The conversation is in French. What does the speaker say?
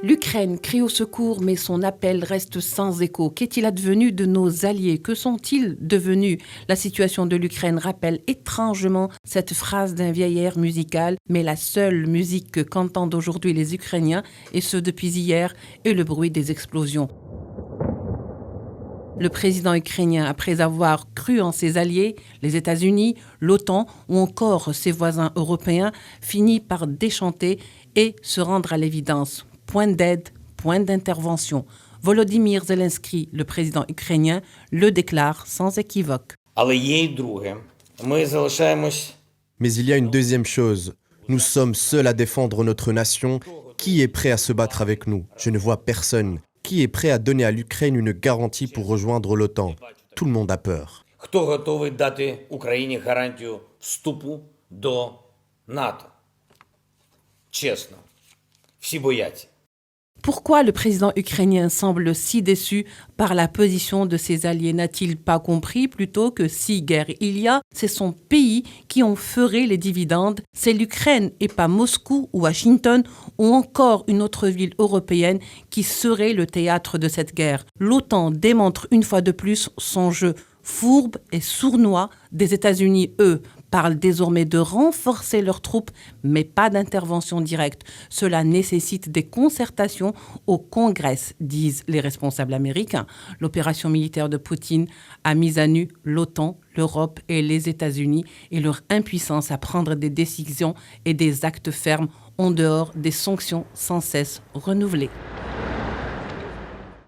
L'Ukraine crie au secours, mais son appel reste sans écho. Qu'est-il advenu de nos alliés? Que sont-ils devenus? La situation de l'Ukraine rappelle étrangement cette phrase d'un vieil air musical, mais la seule musique qu'entendent aujourd'hui les Ukrainiens, et ce depuis hier, est le bruit des explosions. Le président ukrainien, après avoir cru en ses alliés, les États-Unis, l'OTAN ou encore ses voisins européens, finit par déchanter et se rendre à l'évidence. Point d'aide, point d'intervention. Volodymyr Zelensky, le président ukrainien, le déclare sans équivoque. Mais il y a une deuxième chose. Nous sommes seuls à défendre notre nation. Qui est prêt à se battre avec nous? Je ne vois personne. Qui est prêt à donner à l'Ukraine une garantie pour rejoindre l'OTAN? Tout le monde a peur. Хто готовий дати Україні гарантію вступу до НАТО? Чесно, всі бояться. Pourquoi le président ukrainien semble si déçu par la position de ses alliés? N'a-t-il pas compris plutôt que si guerre il y a, c'est son pays qui en ferait les dividendes? C'est l'Ukraine et pas Moscou ou Washington ou encore une autre ville européenne qui serait le théâtre de cette guerre. L'OTAN démontre une fois de plus son jeu fourbe et sournois des États-Unis, eux, parlent désormais de renforcer leurs troupes, mais pas d'intervention directe. Cela nécessite des concertations au Congrès, disent les responsables américains. L'opération militaire de Poutine a mis à nu l'OTAN, l'Europe et les États-Unis et leur impuissance à prendre des décisions et des actes fermes en dehors des sanctions sans cesse renouvelées.